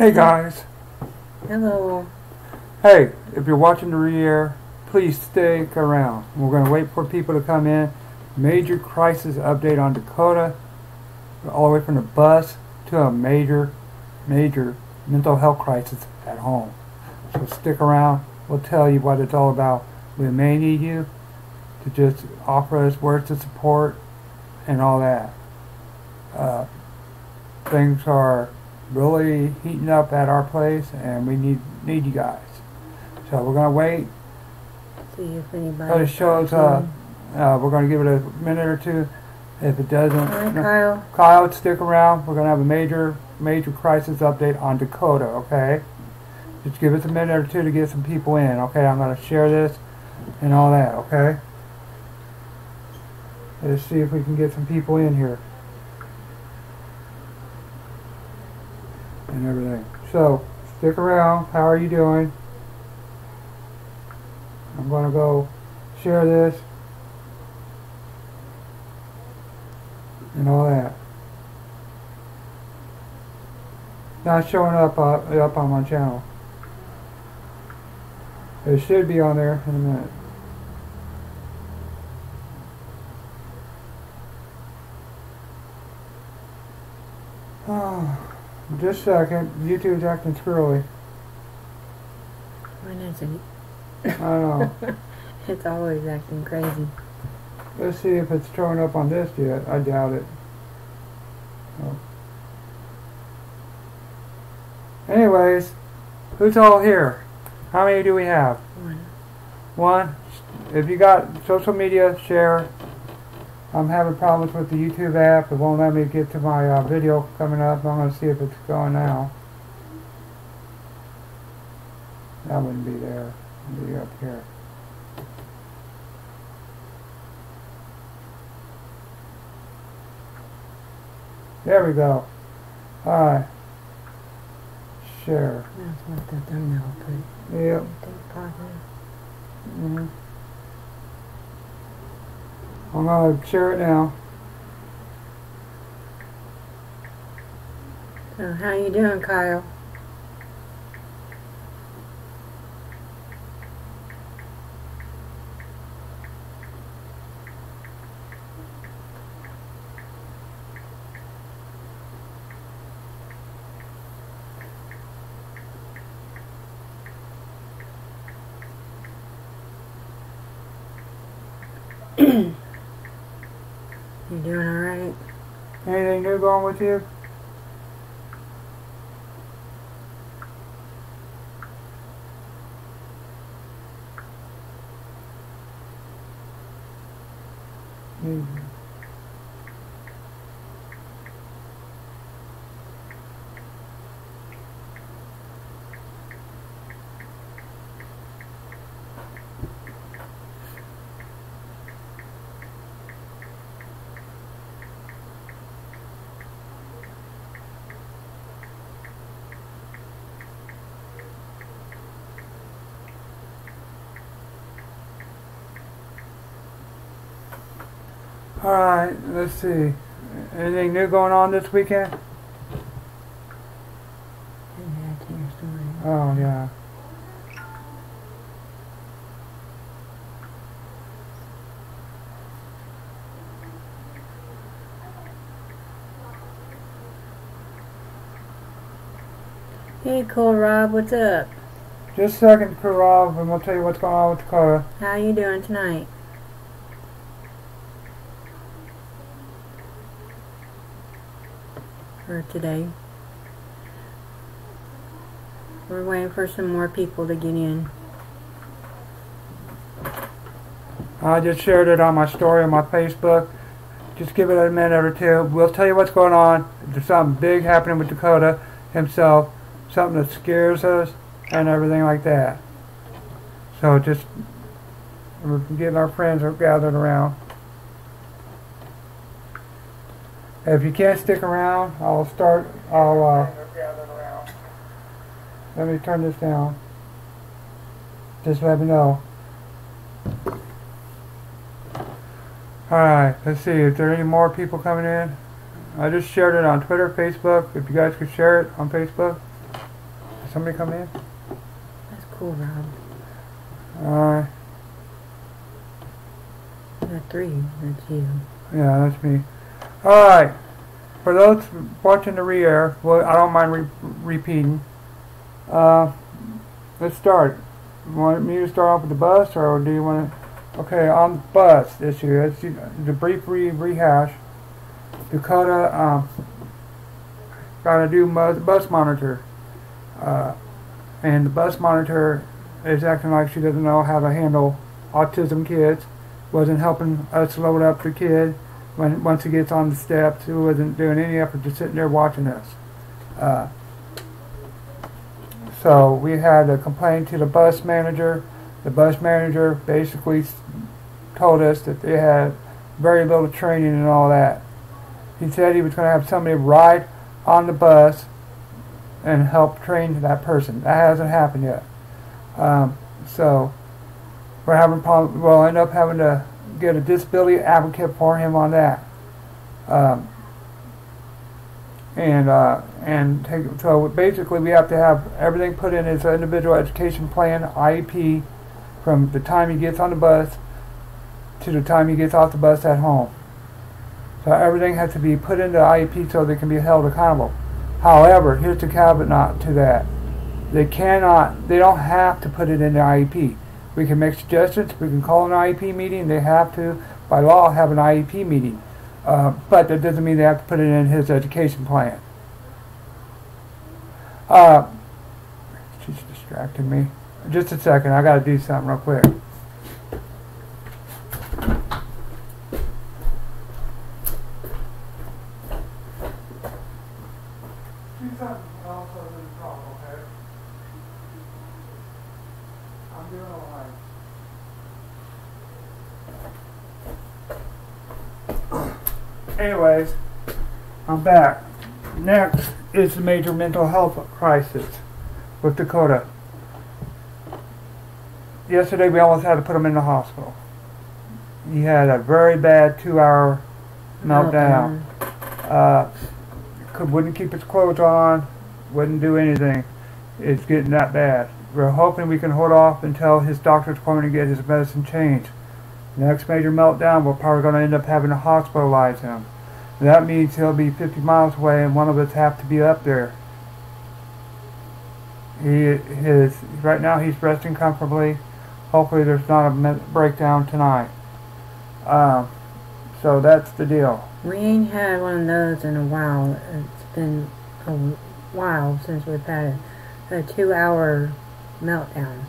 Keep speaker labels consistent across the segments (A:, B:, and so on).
A: Hey guys.
B: Hello.
A: Hey, if you're watching the re-air, please stick around. We're going to wait for people to come in. Major crisis update on Dakota, all the way from the bus to a major mental health crisis at home. So stick around. We'll tell you what it's all about. We may need you to just offer us words of support and all that. Things are really heating up at our place, and we need you guys. So we're gonna wait.
B: See if anybody.
A: So it shows. We're gonna give it a minute or two. If it doesn't,
B: Hi,
A: Kyle, stick around. We're gonna have a major crisis update on Dakota. Okay, just give us a minute or two to get some people in. Okay, I'm gonna share this and all that. Okay, let's see if we can get some people in here and everything. So stick around. How are you doing? I'm going to go share this and all that. Not showing up on my channel. It should be on there in a minute. Oh, just a second. YouTube's acting squirrely.
B: When is it?
A: I don't know.
B: It's always acting crazy.
A: Let's see if it's showing up on this yet. I doubt it. Oh. Anyways, who's all here? How many do we have? One. If you got social media, share. I'm having problems with the YouTube app. It won't let me get to my video coming up. I'm going to see if it's going now. That wouldn't be there. It'd be up here. There we go. Alright. Share.
B: That's what the thumbnail put.
A: Yep.
B: Mm-hmm.
A: I'm going to share it now.
B: So how you doing, Kyle? You doing alright?
A: Anything new going with you? Alright, let's see. Anything new going on this weekend? Oh, yeah.
B: Hey, Cool Rob, what's up?
A: Just a second, Cool Rob, and we'll tell you what's going on with Dakota.
B: How you doing tonight? Or today? We're waiting for some more people to get in.
A: I just shared it on my story on my Facebook. Just give it a minute or two. We'll tell you what's going on. There's something big happening with Dakota himself. Something that scares us and everything like that. So just we're getting our friends gathered around. If you can't stick around, let me turn this down. Just let me know. Alright, let's see, is there any more people coming in? I just shared it on Twitter, Facebook, if you guys could share it on Facebook. Did somebody come in?
B: That's cool, Rob.
A: Alright.
B: I got 3. That's you.
A: Yeah, that's me. Alright. For those watching the re-air, well, I don't mind repeating. Let's start. You want me to start off with the bus, or do you want to... Okay, on the bus issue, it's the brief rehash. Dakota got to do the bus monitor. And the bus monitor is acting like she doesn't know how to handle autism kids. Wasn't helping us load up the kid once he gets on the steps. He wasn't doing any effort, just sitting there watching us. So we had a complaint to the bus manager. The bus manager basically told us that they had very little training and all that. He said he was going to have somebody ride on the bus and help train that person. That hasn't happened yet. So we're having problems. We'll end up having to get a disability advocate for him on that. So basically we have to have everything put in his individual education plan, IEP, from the time he gets on the bus to the time he gets off the bus at home. So everything has to be put into IEP so they can be held accountable. However, here's the caveat to that. They don't have to put it in the IEP. We can make suggestions, we can call an IEP meeting, they have to, by law, have an IEP meeting. But that doesn't mean they have to put it in his education plan. She's distracting me. Just a second, I gotta do something real quick. I'm doing alright. Anyways, I'm back. Next is the major mental health crisis with Dakota. Yesterday we almost had to put him in the hospital. He had a very bad 2-hour meltdown. Wouldn't keep his clothes on, wouldn't do anything. It's getting that bad. We're hoping we can hold off until his doctor's coming to get his medicine changed. Next major meltdown, we're probably going to end up having to hospitalize him. That means he'll be 50 miles away and one of us have to be up there. Right now he's resting comfortably. Hopefully there's not a breakdown tonight. So that's the deal.
B: We ain't had one of those in a while. It's been a while since we've had a 2-hour meltdown.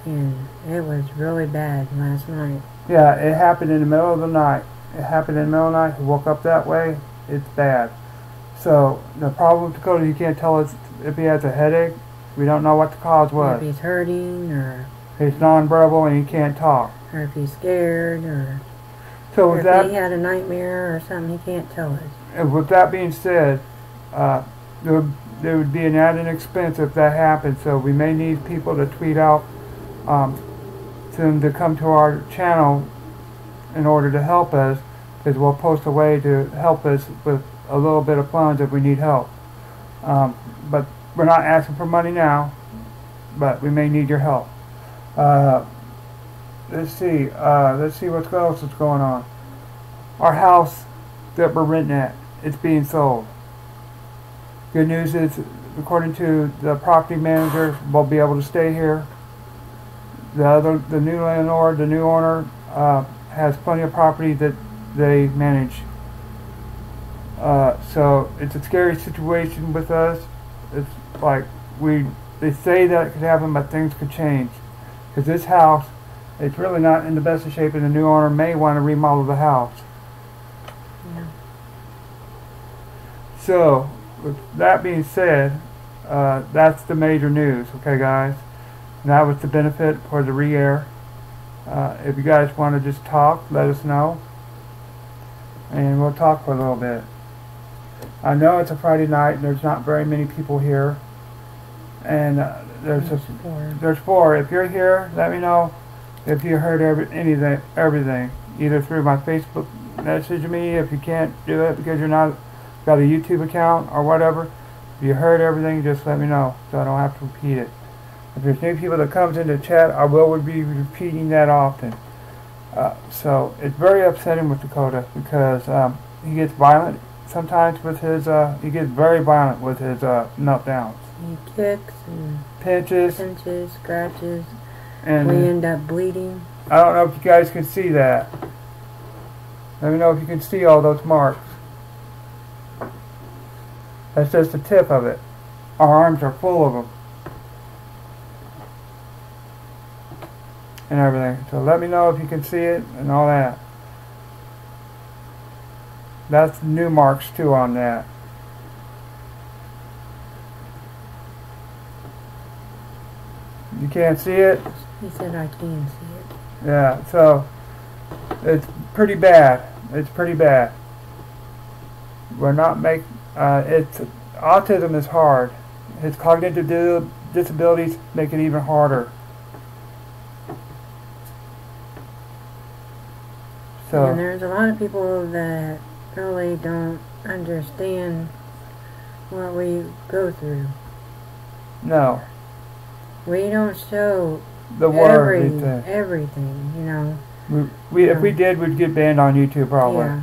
B: And it was really bad last night.
A: Yeah, it happened in the middle of the night. He woke up that way. It's bad. So the problem with Dakota, he can't tell us if he has a headache. We don't know what the cause was.
B: If he's hurting, or
A: he's nonverbal and he can't talk.
B: Or if he's scared, or
A: so
B: if he had a nightmare or something, he can't tell us.
A: And with that being said, there would be an added expense if that happened. So we may need people to tweet out to come to our channel in order to help us, because we'll post a way to help us with a little bit of funds if we need help. But we're not asking for money now, but we may need your help. Let's see what else is going on. Our house that we're renting at, it's being sold. Good news is, according to the property manager, we'll be able to stay here. The new landlord, the new owner, has plenty of property that they manage. So it's a scary situation with us. It's like they say that it could happen, but things could change. Because this house, it's really not in the best of shape, and the new owner may want to remodel the house.
B: Yeah.
A: So, with that being said, that's the major news, okay guys? And that was the benefit for the re-air. If you guys want to just talk, let us know. And we'll talk for a little bit. I know it's a Friday night and there's not very many people here. And there's 4. If you're here, let me know if you heard everything. Either through my Facebook message me if you can't do it because you're not got a YouTube account or whatever. If you heard everything, just let me know so I don't have to repeat it. If there's new people that comes into chat, I will be repeating that often. So it's very upsetting with Dakota because he gets violent sometimes with his, he gets very violent with his meltdowns.
B: He kicks and
A: pinches,
B: scratches,
A: and
B: we end up bleeding.
A: I don't know if you guys can see that. Let me know if you can see all those marks. That's just the tip of it. Our arms are full of them. And everything. So let me know if you can see it and all that. That's new marks too on that. You can't see it?
B: He said I can see it.
A: Yeah, so it's pretty bad. It's pretty bad. We're not it's autism is hard. His cognitive disabilities make it even harder. So,
B: and there's a lot of people that really don't understand what we go through.
A: No.
B: We don't show
A: the word
B: everything, you know.
A: If we did, we'd get banned on YouTube probably.
B: Yeah.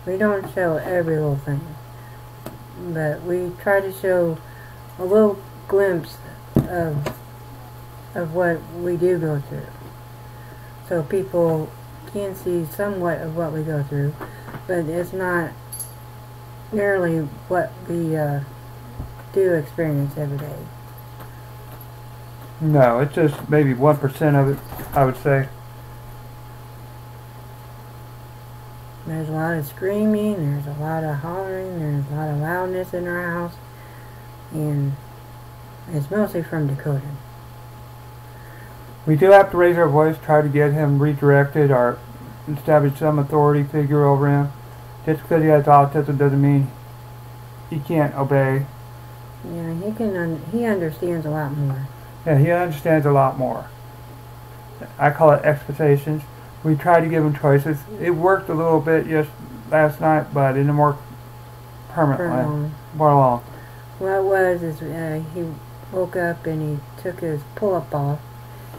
B: We don't show every little thing. But we try to show a little glimpse of what we do go through. So people can see somewhat of what we go through, but it's not nearly what we do experience every day.
A: No, it's just maybe 1% of it, I would say.
B: There's a lot of screaming, there's a lot of hollering, there's a lot of loudness in our house, and it's mostly from Dakota.
A: We do have to raise our voice, try to get him redirected or establish some authority figure over him. Just because he has autism doesn't mean he can't obey.
B: Yeah, he understands a lot more.
A: Yeah, he understands a lot more. I call it expectations. We try to give him choices. It worked a little bit last night, but it didn't work permanently. For long.
B: What it was is he woke up and he took his pull-up off,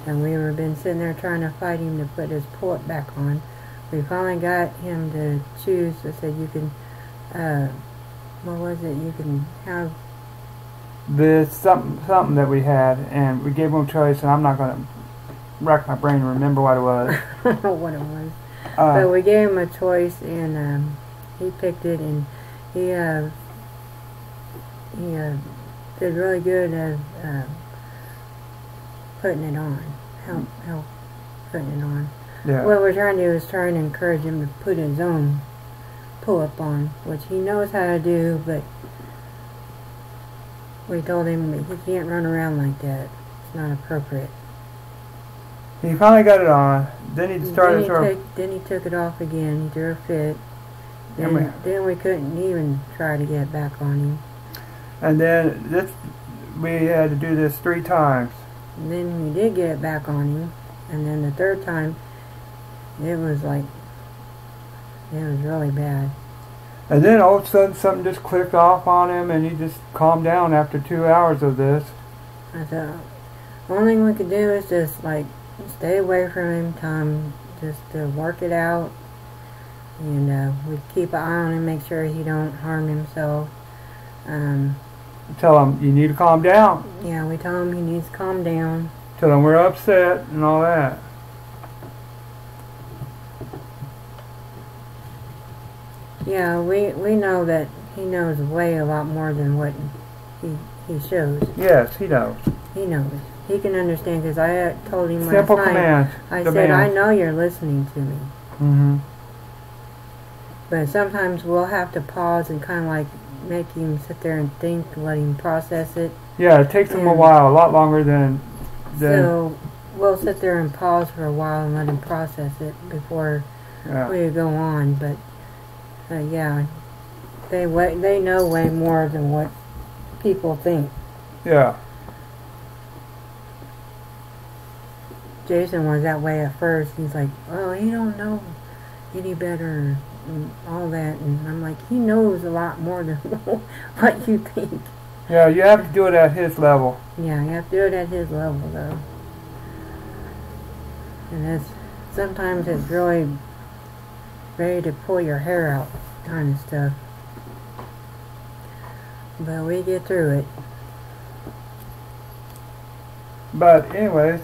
B: and we were been sitting there trying to fight him to put his pull-up back on. We finally got him to choose. I said, you can, what was it? You can have
A: this something that we had, and we gave him a choice, and I'm not going to rack my brain to remember what it was.
B: What it was. But we gave him a choice, and he picked it, and he did really good at putting it on. Help putting it on.
A: Yeah.
B: What we're trying to do is trying to encourage him to put his own pull-up on, which he knows how to do, but we told him that he can't run around like that. It's not appropriate.
A: He finally got it on. Then he started
B: Then he took it off again. He threw a fit. Then we couldn't even try to get it back on him.
A: And then we had to do this 3 times.
B: And then we did get it back on him. And then the 3rd time, it was really bad.
A: And then all of a sudden something just clicked off on him, and he just calmed down after 2 hours of this.
B: I thought, the only thing we could do is just stay away from him, Tom, just to work it out. And we keep an eye on him, make sure he don't harm himself.
A: Tell him you need to calm down.
B: Yeah, we tell him he needs to calm down.
A: Tell him we're upset and all that.
B: Yeah, we know that he knows way a lot more than what he shows.
A: Yes, he knows.
B: He knows. He can understand, because I told him
A: simple
B: last night,
A: commands.
B: I said, I know you're listening to me.
A: Mm-hmm.
B: But sometimes we'll have to pause and kind of make him sit there and think, let him process it.
A: Yeah, it takes him a while, a lot longer than...
B: So we'll sit there and pause for a while and let him process it before we go on. But yeah, they know way more than what people think.
A: Yeah.
B: Jason was that way at first. He's like, well, he don't know any better and all that. And I'm like, he knows a lot more than what you think.
A: Yeah, you have to do it at his level.
B: Yeah, you have to do it at his level, though. And sometimes it's really ready to pull your hair out kind of stuff. But we get through it.
A: But anyways.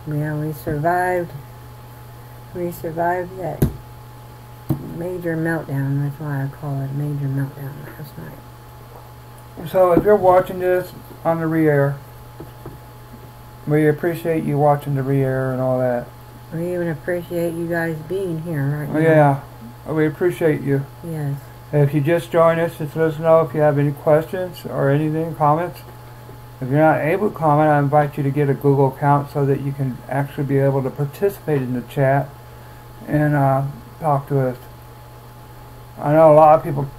B: Yeah, we survived. We survived that major meltdown. That's why I call it a major meltdown last night.
A: So if you're watching this on the re-air, we appreciate you watching the re-air and all that.
B: We even appreciate you guys being here right now.
A: Yeah, we appreciate you.
B: Yes.
A: If you just joined us, just let us know if you have any questions or anything, comments. If you're not able to comment, I invite you to get a Google account so that you can actually be able to participate in the chat and talk to us. I know a lot of people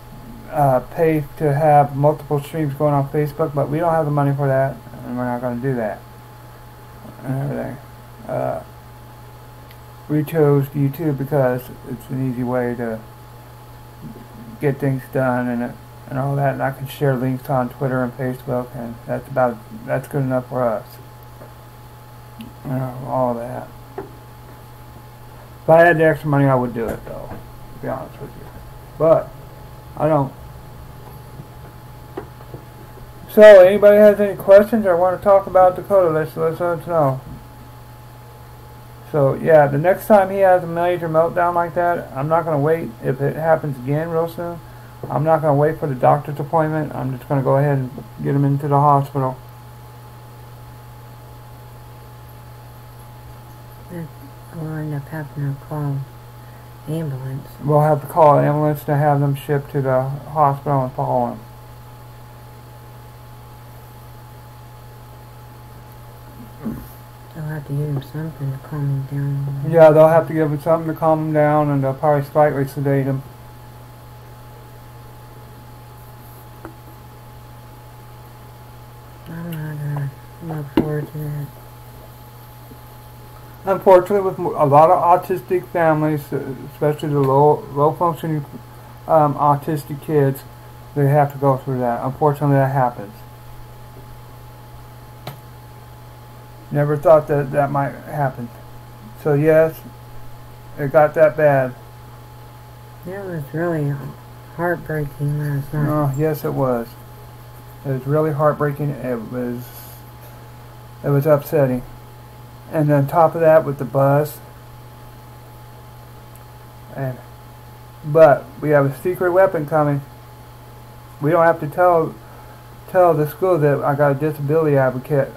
A: pay to have multiple streams going on Facebook, but we don't have the money for that, and we're not going to do that and everything. We chose YouTube because it's an easy way to get things done and all that, and I can share links on Twitter and Facebook, and that's good enough for us. All of that. If I had the extra money, I would do it, though, to be honest with you. But I don't. So, anybody has any questions or want to talk about Dakota? Let us know. So, yeah, the next time he has a major meltdown like that, I'm not going to wait. If it happens again real soon, I'm not going to wait for the doctor's appointment. I'm just going to go ahead and get him into the hospital.
B: We'll end up having to call ambulance.
A: We'll have to call an ambulance to have them shipped to the hospital and follow him.
B: They'll have to give him something to calm him down.
A: Yeah, they'll have to give him something to calm him down, and they'll probably slightly sedate him.
B: I'm not going to look forward to that.
A: Unfortunately, with a lot of autistic families, especially the low-functioning autistic kids, they have to go through that. Unfortunately, that happens. Never thought that might happen. So yes, it got that bad.
B: That was really heartbreaking last night.
A: Oh, yes, it was. It was really heartbreaking. It was upsetting. And on top of that, with the bus, but we have a secret weapon coming. We don't have to tell the school that I got a disability advocate.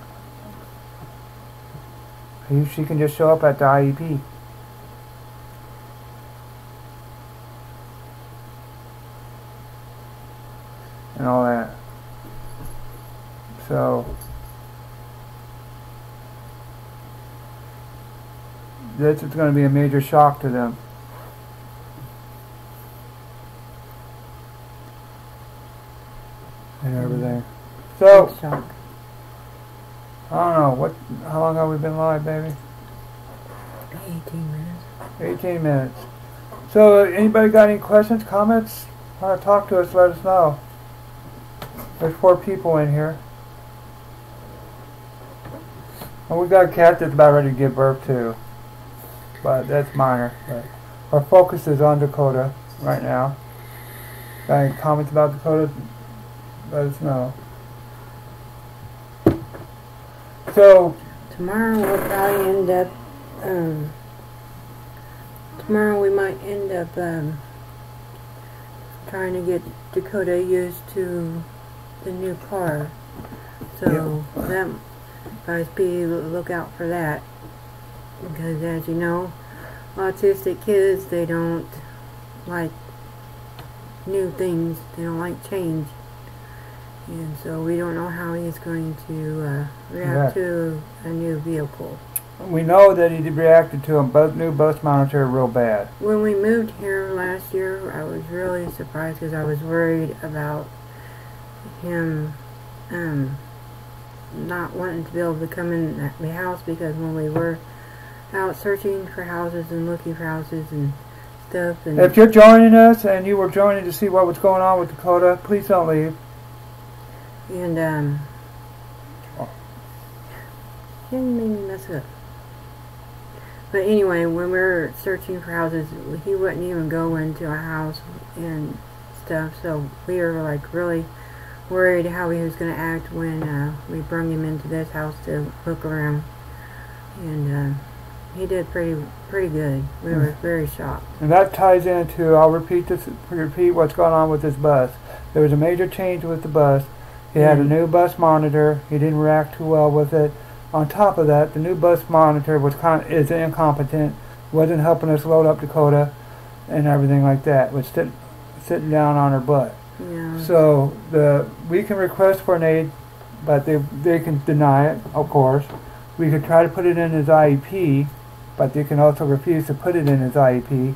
A: She can just show up at the IEP. And all that. So this is going to be a major shock to them. And everything. So
B: Shock.
A: I don't know, how long have we been live, baby?
B: 18 minutes.
A: 18 minutes. So anybody got any questions, comments? Want to talk to us, let us know. There's 4 people in here. And we got a cat that's about ready to give birth too. But that's minor. But our focus is on Dakota right now. Got any comments about Dakota? Let us know. So
B: Tomorrow we'll probably end up, tomorrow we might end up trying to get Dakota used to the new car. So that, guys, be look out for that. Because as you know, autistic kids, they don't like new things. They don't like change. And so we don't know how he's going to react to a new vehicle.
A: we know that he reacted to a new bus monitor real bad.
B: When we moved here last year, I was really surprised because I was worried about him not wanting to be able to come in the house, because when we were out searching for houses and looking for houses and stuff. And
A: if you're joining us and you were joining to see what was going on with Dakota, please don't leave.
B: And you made me mess up. But anyway, when we were searching for houses, he wouldn't even go into a house and stuff. So we were like really worried how he was going to act when we brought him into this house to look around. And he did pretty good. We were very shocked.
A: And that ties into, I'll repeat what's going on with this bus. There was a major change with the bus. He had a new bus monitor. He didn't react too well with it. On top of that, the new bus monitor is incompetent. Wasn't helping us load up Dakota and everything like that. Was sitting down on her butt.
B: Yeah.
A: So we can request for an aid, but they can deny it, of course. We could try to put it in his IEP, but they can also refuse to put it in his IEP.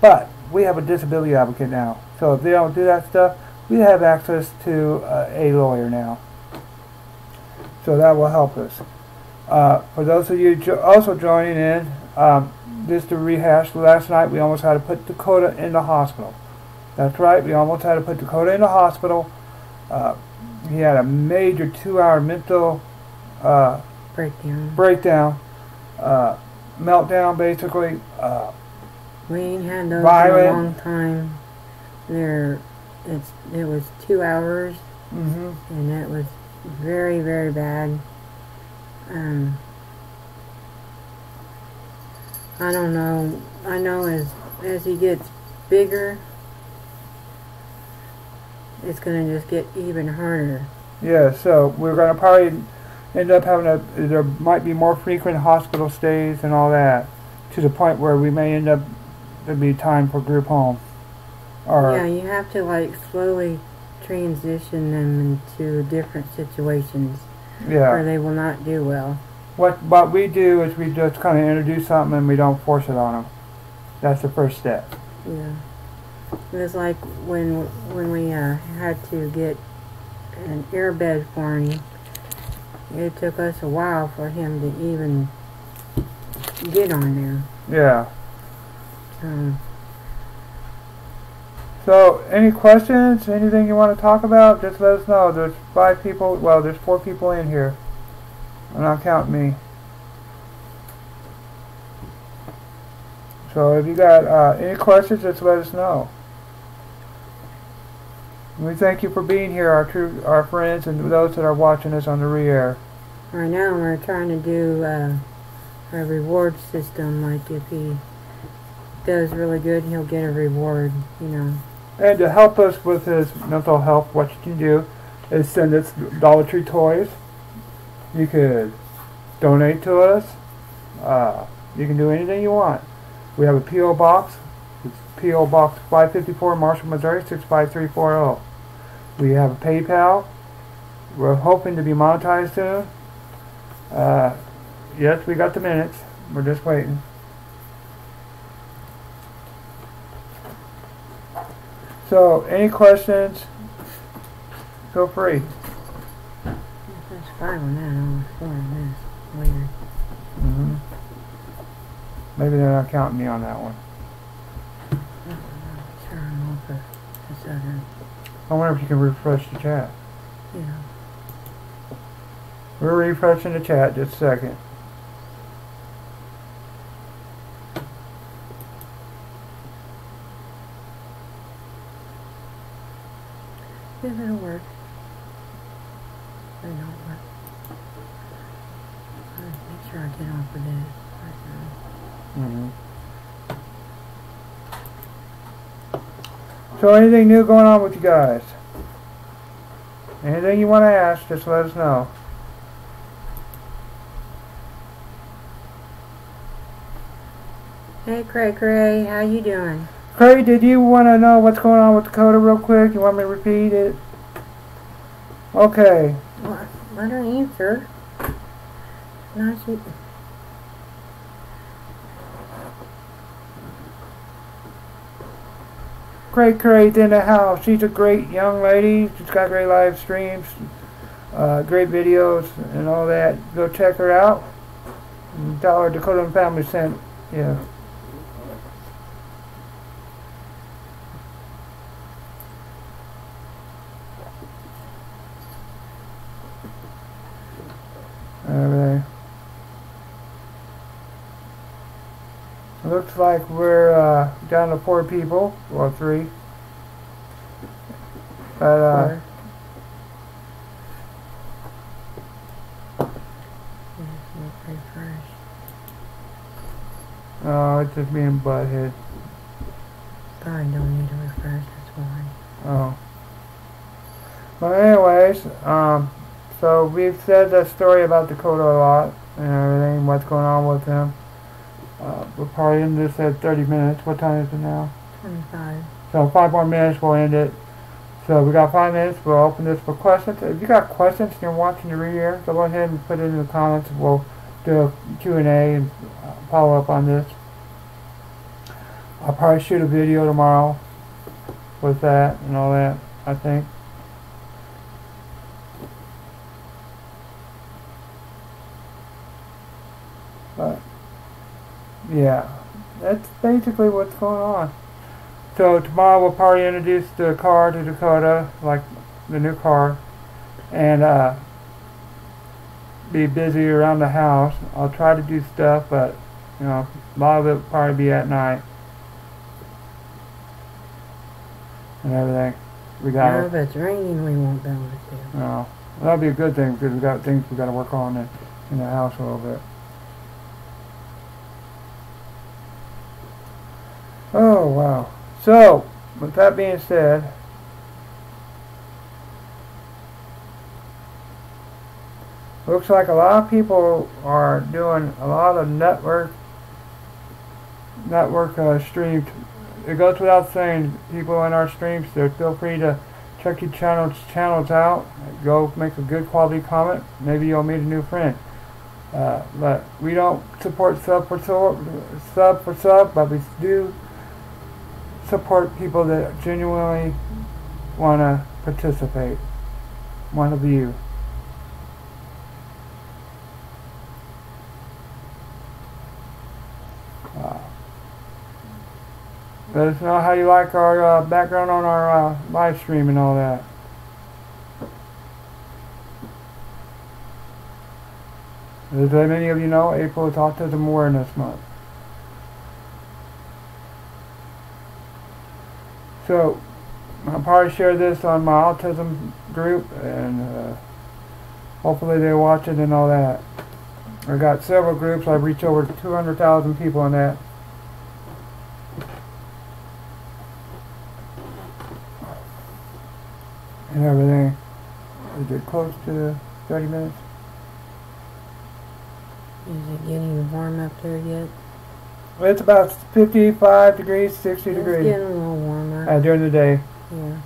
A: But we have a disability advocate now. So if they don't do that stuff, we have access to a lawyer now. So that will help us. For those of you also joining in, just to rehash, last night we almost had to put Dakota in the hospital. That's right, we almost had to put Dakota in the hospital. He had a major 2-hour mental breakdown, meltdown basically.
B: We ain't had those
A: violent.
B: in a long time. It was 2 hours, and it was very, very bad. I don't know. I know as he gets bigger, it's going to just get even harder.
A: Yeah, so we're going to probably end up there might be more frequent hospital stays and all that, to the point where we may end up, there'd be time for group home.
B: Yeah, you have to like slowly transition them into different situations.
A: Yeah.
B: Or they will not do well.
A: What we do is we just kind of introduce something and we don't force it on them. That's the first step.
B: Yeah. It was like when we had to get an airbed for him. It took us a while for him to even get on there.
A: Yeah. So, any questions? Anything you want to talk about? Just let us know. There's 5 people. Well, there's 4 people in here. I'm not counting me. So, if you got any questions, just let us know. We thank you for being here, our friends, and those that are watching us on the re-air.
B: Right now, we're trying to do a reward system. Like if he does really good, he'll get a reward. You know.
A: And to help us with his mental health, what you can do is send us Dollar Tree toys. You could donate to us. You can do anything you want. We have a P.O. Box. It's P.O. Box 554, Marshall, Missouri, 65340. We have a PayPal. We're hoping to be monetized soon. Yes, we got the minutes. We're just waiting. So, any questions? Feel free.
B: There's 5 on that, only 4 on this. Weird.
A: Maybe they're not counting me on that one.
B: Sure, I'm over this other.
A: I wonder if you can refresh the chat.
B: Yeah.
A: We're refreshing the chat, just a second.
B: If it'll work. It don't work. Make sure I get off of this right now.
A: So anything new going on with you guys? Anything you want to ask, just let us know.
B: Hey Cray, how you doing?
A: Craig, did you want to know what's going on with Dakota real quick? You want me to repeat it? Okay.
B: Let her answer. Nice.
A: Craig's in the house. She's a great young lady. She's got great live streams, great videos, and all that. Go check her out. And tell her Dakota and Family sent you. looks like we're down to 4 people, well 3. But oh, it's just being butthead.
B: Probably don't need to refresh, that's why.
A: Oh. But anyways, so we've said that story about Dakota a lot and everything, what's going on with him. We'll probably end this at 30 minutes. What time is it now?
B: 25.
A: So 5 more minutes, we'll end it. So we got 5 minutes. We'll open this for questions. If you got questions and you're watching the re-air, go ahead and put it in the comments. We'll do a Q&A and follow up on this. I'll probably shoot a video tomorrow with that and all that, I think. But yeah, that's basically what's going on. So tomorrow we'll probably introduce the car to Dakota, like the new car, and be busy around the house. I'll try to do stuff, but you know, a lot of it will probably be at night and everything. We got.
B: Now, if it's raining, we won't be able to do.
A: No, that'll be a good thing because we got things we got to work on in the house a little bit. Oh wow. So, with that being said, looks like a lot of people are doing a lot of network streams. It goes without saying, people in our streams, feel free to check your channels out. Go make a good quality comment. Maybe you'll meet a new friend. But we don't support sub for sub, but we do support people that genuinely want to participate, want to view. Let us know how you like our background on our live stream and all that. As many of you know, April is Autism Awareness Month. So, I'll probably share this on my autism group, and hopefully they watch it and all that. I've got several groups. I've reached over 200,000 people in that. And everything. Is it close to 30 minutes?
B: Is it getting warm up there yet?
A: It's about 55 degrees, 60 degrees.
B: It's getting a little warmer.
A: During the day.
B: Yeah.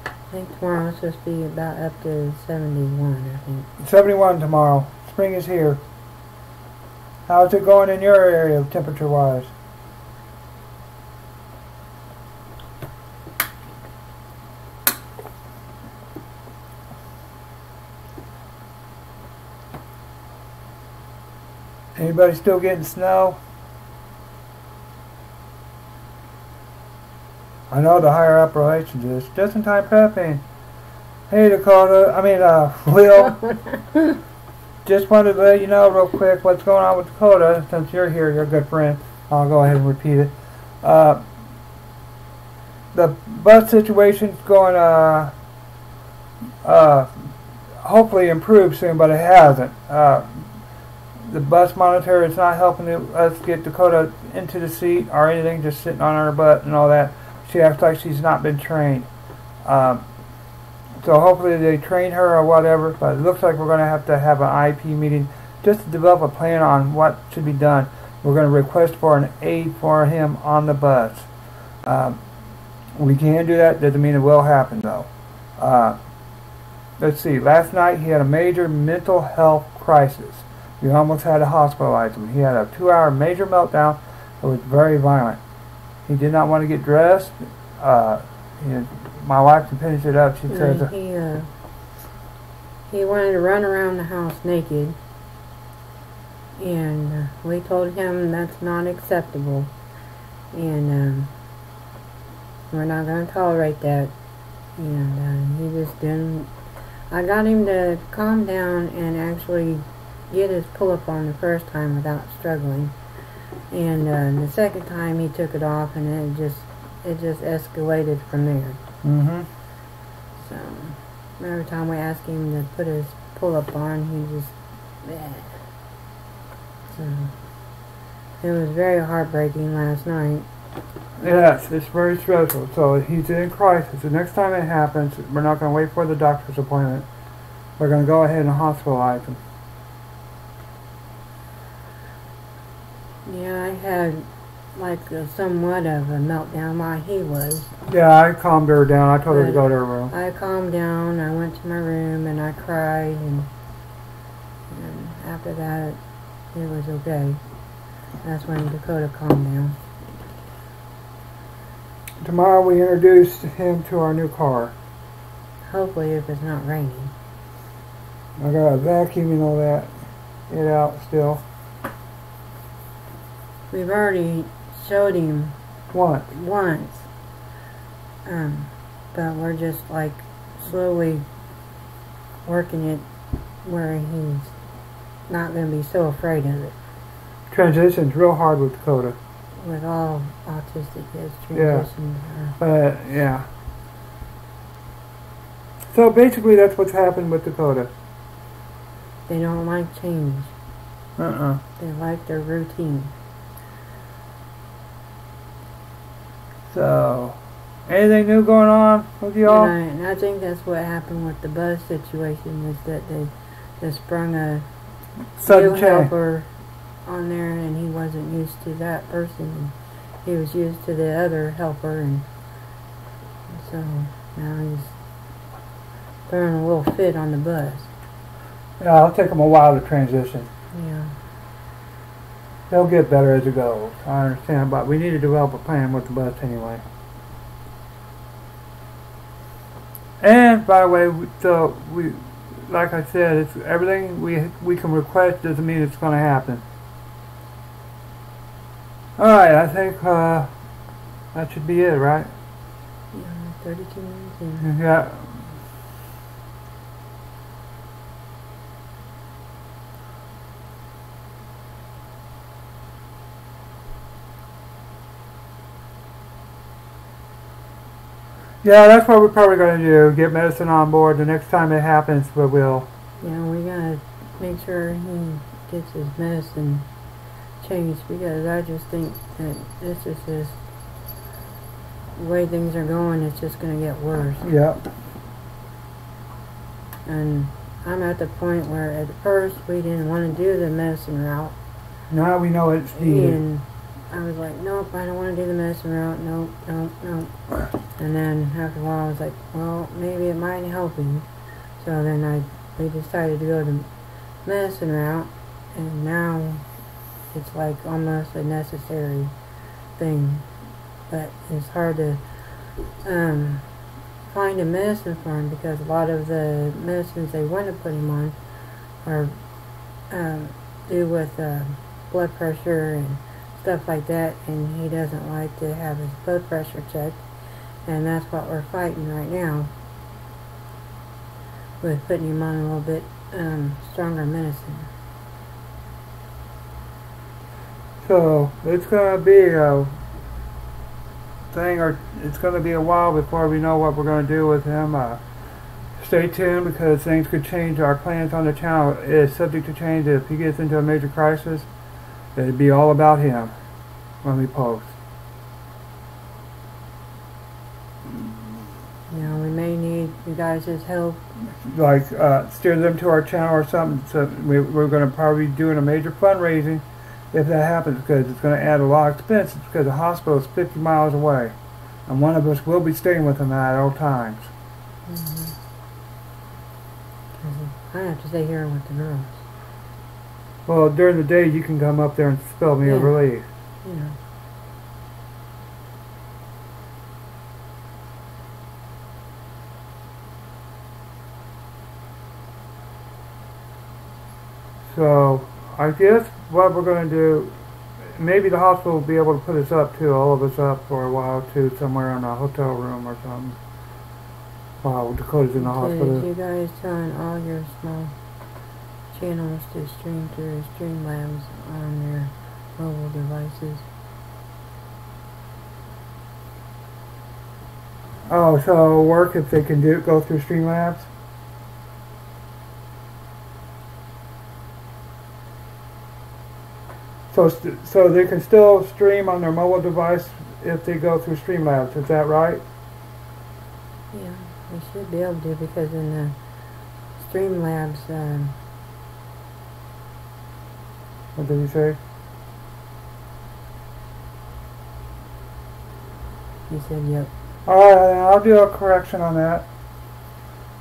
B: I think tomorrow's supposed to be about up to 71, I think.
A: 71 tomorrow. Spring is here. How's it going in your area, temperature-wise? Anybody still getting snow? I know the higher operations is. Just-in-time prepping. Hey Dakota, Will. Just wanted to let you know real quick what's going on with Dakota. Since you're here, you're a good friend. I'll go ahead and repeat it. The bus situation's going hopefully improve soon, but it hasn't. The bus monitor is not helping us get Dakota into the seat or anything, just sitting on her butt and all that. She acts like she's not been trained. So hopefully they train her or whatever, but it looks like we're going to have an IP meeting just to develop a plan on what should be done. We're going to request for an aide for him on the bus. We can do that, doesn't mean it will happen though. Let's see, last night he had a major mental health crisis. We almost had to hospitalize him. He had a 2-hour major meltdown. It was very violent. He did not want to get dressed. My wife can finish it up. She says
B: he wanted to run around the house naked, and we told him that's not acceptable, and we're not going to tolerate that. And he just didn't. I got him to calm down and actually get his pull-up on the first time without struggling, And the second time he took it off, and it just escalated from there.
A: Mm-hmm.
B: So every time we asked him to put his pull-up on, he just, bleh. So it was very heartbreaking last night.
A: Yes, it's very stressful. So he's in crisis. The next time it happens, we're not going to wait for the doctor's appointment. We're going to go ahead and hospitalize him.
B: Yeah, I had like somewhat of a meltdown while he was.
A: Yeah, I calmed her down. I told her to go to her room.
B: I calmed down. I went to my room and I cried, and after that, it was okay. That's when Dakota calmed down.
A: Tomorrow we introduced him to our new car.
B: Hopefully, if it's not raining.
A: I got a vacuum and all that. It out still.
B: We've already showed him
A: What?
B: once, but we're just like slowly working it where he's not going to be so afraid of it.
A: Transition's real hard with Dakota.
B: With all autistic kids, transitions
A: Yeah. Yeah. So basically that's what's happened with Dakota.
B: they don't like change.
A: Uh-uh.
B: They like their routine.
A: So, anything new going on with y'all?
B: And I think that's what happened with the bus situation, is that they just sprung a
A: Sudden
B: new
A: change.
B: helper on there, and he wasn't used to that person, and he was used to the other helper, and so now he's throwing a little fit on the bus.
A: Yeah, it'll take them a while to transition.
B: Yeah.
A: They'll get better as it goes. I understand, but we need to develop a plan with the bus anyway. And by the way, we like I said, it's everything we can request doesn't mean it's going to happen. All right, I think that should be it, right?
B: Yeah, 32 minutes in.
A: Yeah. Yeah, that's what we're probably going to do. Get medicine on board. The next time it happens, we will.
B: Yeah, we gotta make sure he gets his medicine changed, because I just think that this is just the way things are going. It's just gonna get worse.
A: Yep.
B: And I'm at the point where at first we didn't want to do the medicine route.
A: Now we know it's needed.
B: And I was like, nope, I don't want to do the medicine route. Nope, nope, nope. And then after a while I was like, well, maybe it might help him. So then we decided to go the medicine route, and now it's like almost a necessary thing. But it's hard to find a medicine for him, because a lot of the medicines they want to put him on are do with blood pressure and stuff like that, and he doesn't like to have his blood pressure checked, and that's what we're fighting right now, with putting him on a little bit stronger medicine.
A: So it's going to be a thing, or it's going to be a while before we know what we're going to do with him. Stay tuned, because things could change. Our plans on the channel is subject to change. If he gets into a major crisis, it'd be all about him when we post.
B: You know, we may need you guys' help.
A: Like steer them to our channel or something. So we're going to probably be doing a major fundraising if that happens, because it's going to add a lot of expenses, because the hospital is 50 miles away, and one of us will be staying with him at all times.
B: Mm-hmm. I have to stay here with the girls.
A: Well, during the day you can come up there and spell me a relief.
B: Yeah.
A: So I guess what we're going to do, maybe the hospital will be able to put us up too, all of us up for a while too, somewhere in a hotel room or something, while Dakota's in the hospital.
B: You guys telling all your small channels to stream through Streamlabs on your mobile devices.
A: Oh, so it'll work if they can go through Streamlabs? So they can still stream on their mobile device if they go through Streamlabs, is that right?
B: Yeah, they should be able to, because in the Streamlabs,
A: What did he say?
B: he said, yep.
A: Alright, I'll do a correction on that.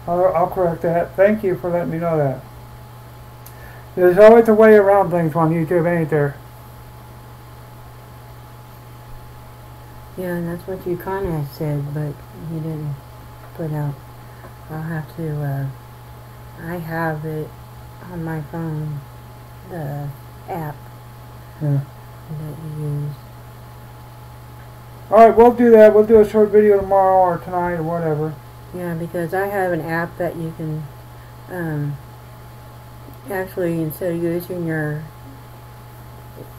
A: I'll correct that. Thank you for letting me know that. There's always a way around things on YouTube, ain't there?
B: Yeah, and that's what you kind of said, but you didn't put out. I'll have to, I have it on my phone, the app
A: Yeah.
B: that you use.
A: Alright, we'll do that. We'll do a short video tomorrow or tonight or whatever.
B: Yeah, because I have an app that you can, actually, instead of using your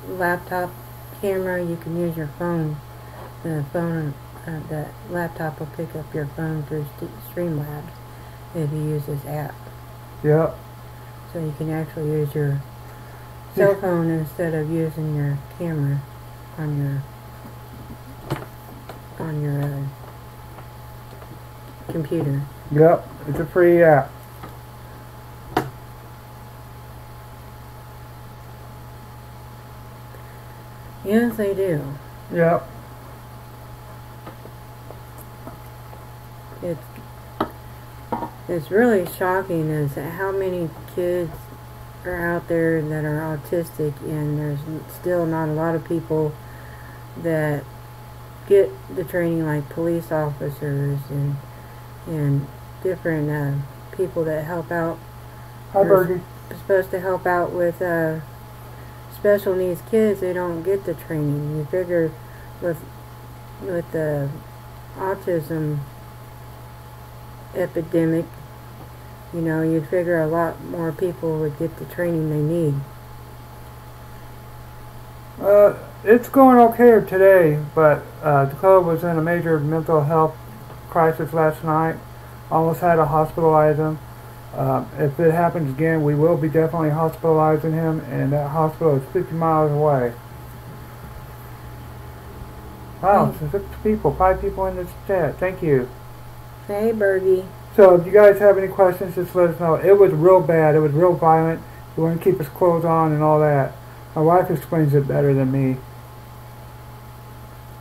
B: laptop camera, you can use your phone. The phone, the laptop will pick up your phone through Streamlabs if you use this app.
A: Yep.
B: So you can actually use your cell phone instead of using your camera on your computer.
A: Yep. It's a free app.
B: Yes, they do.
A: Yep.
B: It's really shocking is how many kids are out there that are autistic, and there's still not a lot of people that get the training, like police officers and different people that help out.
A: Hi, Bergie.
B: Supposed to help out with special needs kids. They don't get the training. You figure with the autism epidemic, you know, you'd figure a lot more people would get the training they need.
A: It's going okay today, but Dakota was in a major mental health crisis last night. Almost had to hospitalize him. If it happens again, we will be definitely hospitalizing him, and that hospital is 50 miles away. Wow, so 5 people in this chat. Thank you.
B: Hey, Bergie.
A: So if you guys have any questions, just let us know. It was real bad. It was real violent. We want to keep his clothes on and all that. My wife explains it better than me.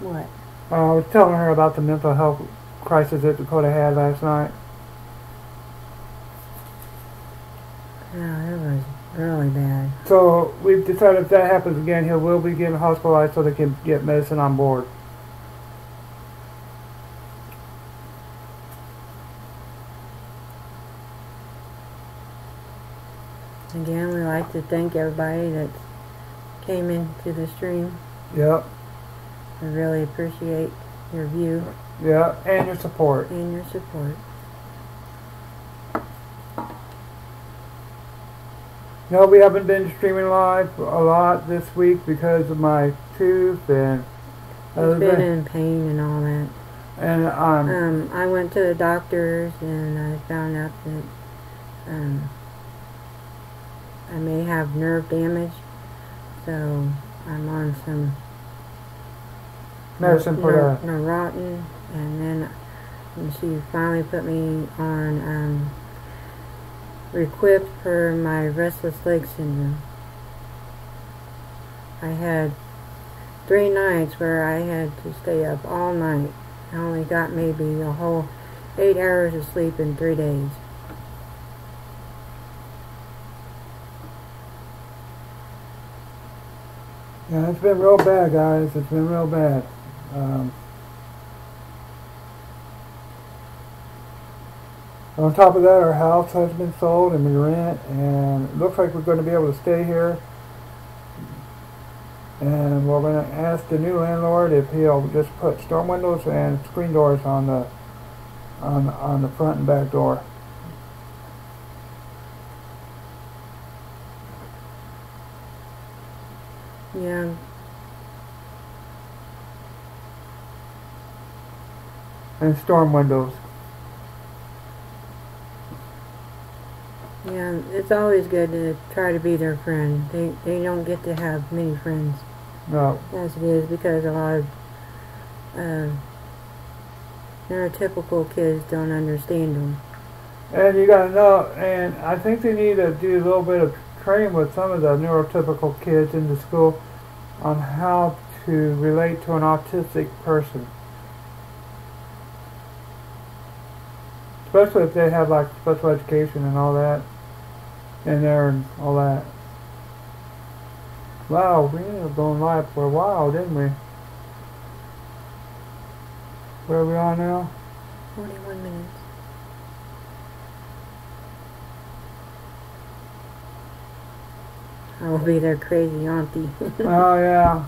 B: What?
A: I was telling her about the mental health crisis that Dakota had last night.
B: Yeah, it was really bad.
A: So we've decided if that happens again, he will be getting hospitalized so they can get medicine on board.
B: Again, we like to thank everybody that came into the stream.
A: Yep.
B: We really appreciate your view.
A: Yeah, and your support.
B: And your support.
A: No, we haven't been streaming live a lot this week because of my tooth and
B: He's been in pain and all that.
A: And
B: I went to the doctors and I found out that I may have nerve damage, so I'm on some
A: medicine for that.
B: Neurontin, and then she finally put me on Requip for my restless leg syndrome. I had 3 nights where I had to stay up all night. I only got maybe a whole 8 hours of sleep in 3 days.
A: Yeah, it's been real bad, guys. It's been real bad. On top of that, our house has been sold and we rent, and it looks like we're going to be able to stay here. And we're going to ask the new landlord if he'll just put storm windows and screen doors on the front and back door.
B: Yeah,
A: and storm windows.
B: Yeah, it's always good to try to be their friend. They don't get to have many friends
A: No.
B: as it is, because a lot of neurotypical kids don't understand them.
A: And you gotta know, and I think they need to do a little bit of training with some of the neurotypical kids in the school on how to relate to an autistic person. Especially if they have like special education and all that in there and all that. Wow, we ended up going live for a while, didn't we? Where are we on now?
B: 41 minutes. I will be their crazy auntie.
A: Oh yeah.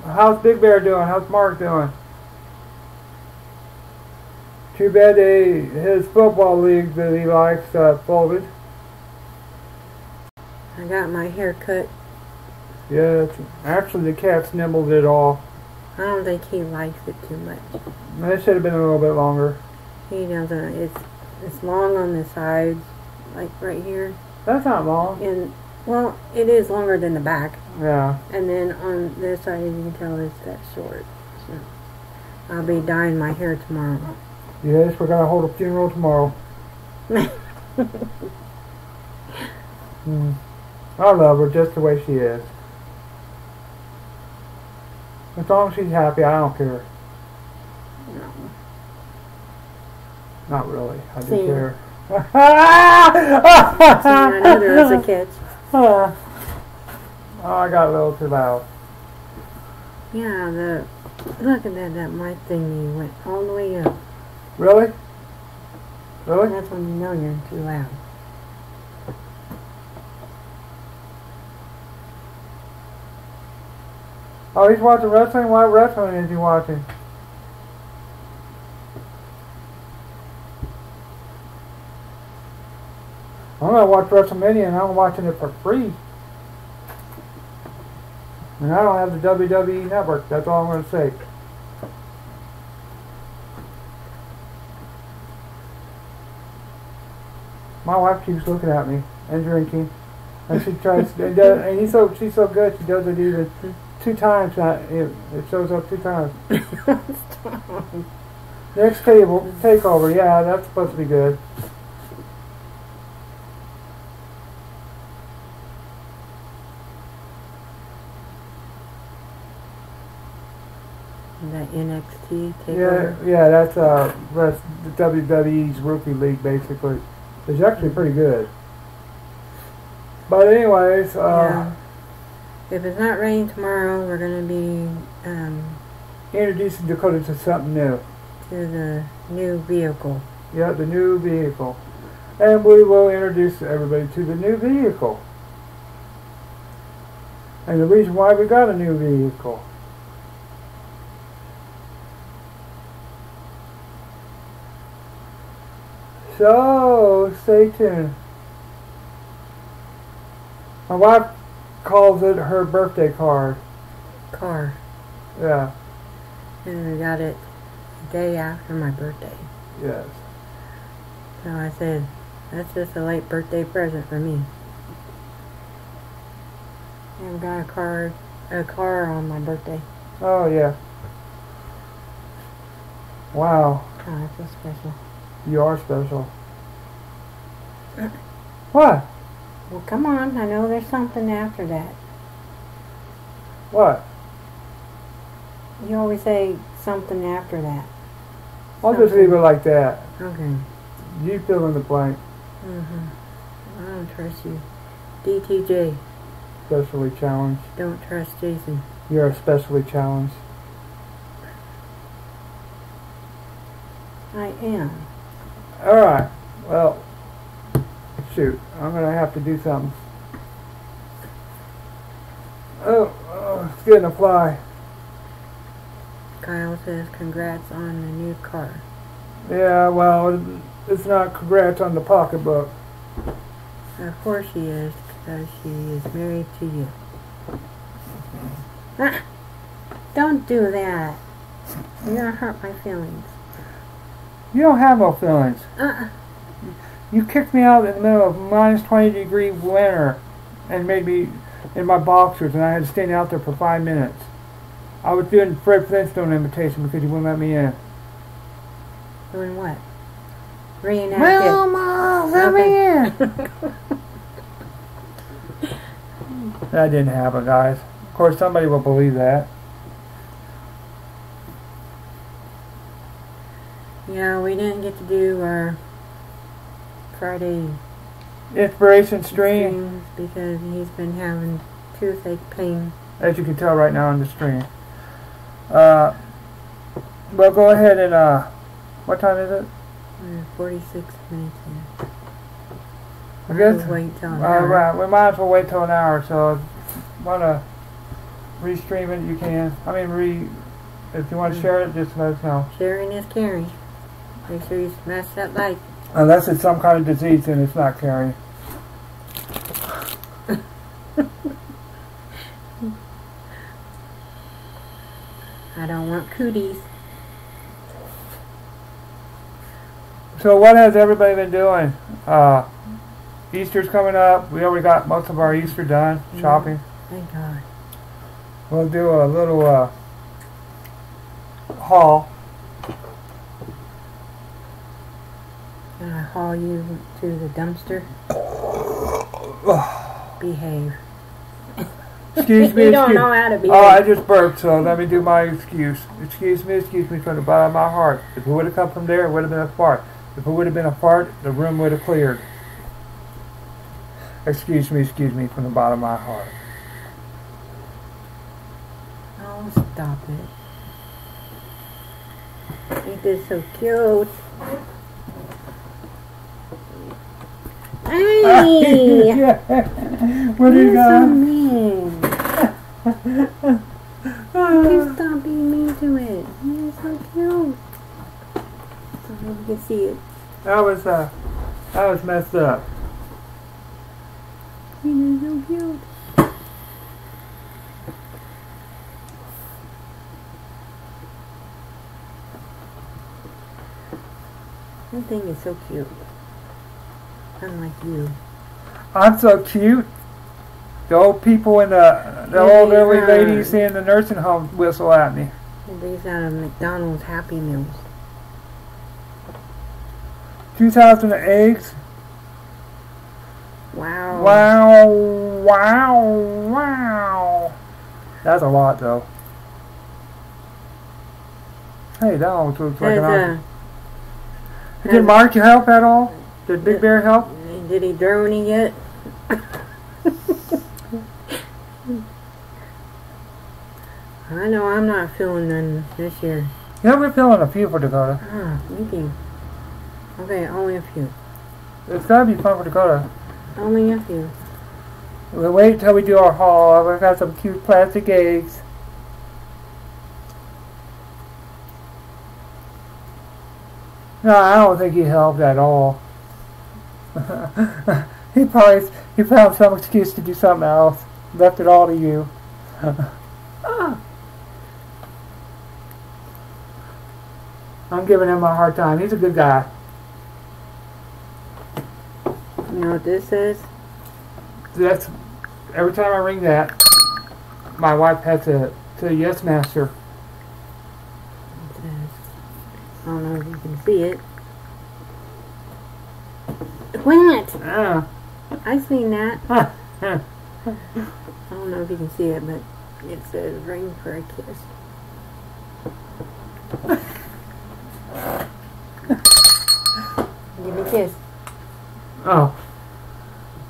A: How's Big Bear doing? How's Mark doing? Too bad his football league that he likes folded.
B: I got my hair cut.
A: Yeah, actually the cat's nibbled it all.
B: I don't think he likes it too much.
A: It should have been a little bit longer.
B: He doesn't. It's long on the sides, like right here.
A: That's not long.
B: And well, it is longer than the back.
A: Yeah.
B: And then on this side, as you can tell, it's that short. So I'll be dyeing my hair tomorrow.
A: Yes, we're gonna hold a funeral tomorrow. I love her just the way she is. As long as she's happy, I don't care.
B: No.
A: Not really. I do
B: See.
A: care.
B: See, I know there is a catch.
A: Oh, I got a little too loud.
B: Yeah, look at that mic thingy went all the way up.
A: Really? Really?
B: That's when you know you're too loud.
A: Oh, he's watching wrestling? What wrestling is he watching? I'm gonna watch WrestleMania and I'm watching it for free. And I don't have the WWE network, that's all I'm gonna say. My wife keeps looking at me and drinking. And she tries and she's so good she does it even 2 times. It shows up 2 times. Next takeover, yeah, that's supposed to be good.
B: That NXT takeover.
A: Yeah, that's the WWE's rookie league basically. It's actually pretty good. But anyways,
B: Yeah. If it's not raining tomorrow, we're gonna be
A: introducing Dakota to something new.
B: to the new vehicle.
A: Yeah, the new vehicle. And we will introduce everybody to the new vehicle. And the reason why we got a new vehicle. So, stay tuned. My wife calls it her birthday card.
B: Car.
A: Yeah,
B: And we got it the day after my birthday.
A: yes.
B: So I said, that's just a late birthday present for me. And got a car on my birthday.
A: Oh, yeah. Wow,
B: Oh, that's so special.
A: you are special. What?
B: Well, come on. I know there's something after that.
A: What?
B: You always say something after that.
A: I'll just leave it like that.
B: Okay.
A: You fill in the blank.
B: I don't trust you. DTJ.
A: Specially challenged.
B: Don't trust Jason.
A: You're especially challenged.
B: I am.
A: Alright, well, shoot, I'm going to have to do something. Oh, it's getting a fly.
B: Kyle says congrats on the new car.
A: Yeah, well, it's not congrats on the pocketbook.
B: Of course she is, because she is married to you. Ah, don't do that. You're going to hurt my feelings.
A: You don't have no feelings.
B: Uh-uh.
A: You kicked me out in the middle of minus 20-degree winter and made me in my boxers, and I had to stand out there for 5 minutes. I was doing Fred Flintstone imitation because you wouldn't let me in.
B: Doing what? Reenacted.
A: Mama, let me in. That didn't happen, guys. Of course, somebody will believe that.
B: Yeah, we didn't get to do our Friday
A: Inspiration stream,
B: streams because he's been having toothache pain.
A: as you can tell right now on the stream. Well, go ahead and, what time is it?
B: 46 minutes in.
A: I guess,
B: We'll wait till an hour.
A: right, we might as well wait till an hour, so if you want to restream it, you can. I mean, if you want to share it, just let us know.
B: Sharing is caring. Make sure you smash that like.
A: Unless it's some kind of disease, then it's not carrying.
B: I don't want cooties.
A: So what has everybody been doing? Easter's coming up. We already got most of our Easter done, shopping.
B: Thank God.
A: We'll do a little haul.
B: Can I haul you to the dumpster? Behave.
A: Excuse me.
B: You don't know how to behave.
A: Oh, I just burped, so let me do my excuse. Excuse me from the bottom of my heart. If it would have come from there, it would have been a fart. If it would have been a fart, the room would have cleared. Excuse me from the bottom of my heart.
B: Oh, stop it. Ain't this so cute? Hey!
A: Where did you
B: You're so
A: go?
B: mean. You stop being mean to it. You're so cute. So you can see it.
A: That was messed up.
B: You're so cute. That thing is so cute. Unlike you.
A: I'm so cute. The old people and the old elderly ladies in the nursing home whistle at me.
B: These out of McDonald's Happy Meals.
A: 2,000 eggs.
B: Wow.
A: Wow. That's a lot, though. Hey, that almost looks like an awesome. Did Mark help at all? Did Big Bear help?
B: Did he throw any yet? I know I'm not feeling none this year.
A: Yeah, we're feeling a few for Dakota.
B: Ah, thank you. Okay, only a few.
A: It's gotta be fun for Dakota.
B: Only a few.
A: We'll wait until we do our haul. We've got some cute plastic eggs. No, I don't think he helped at all. he found some excuse to do something else. Left it all to you. I'm giving him a hard time. He's a good guy.
B: You know what this is?
A: That's every time I ring that, my wife has to yes master.
B: It says, I don't know if you can see it. Quit! I seen that. I don't know if you can see it, but it says ring for a kiss. Give me a kiss.
A: Oh.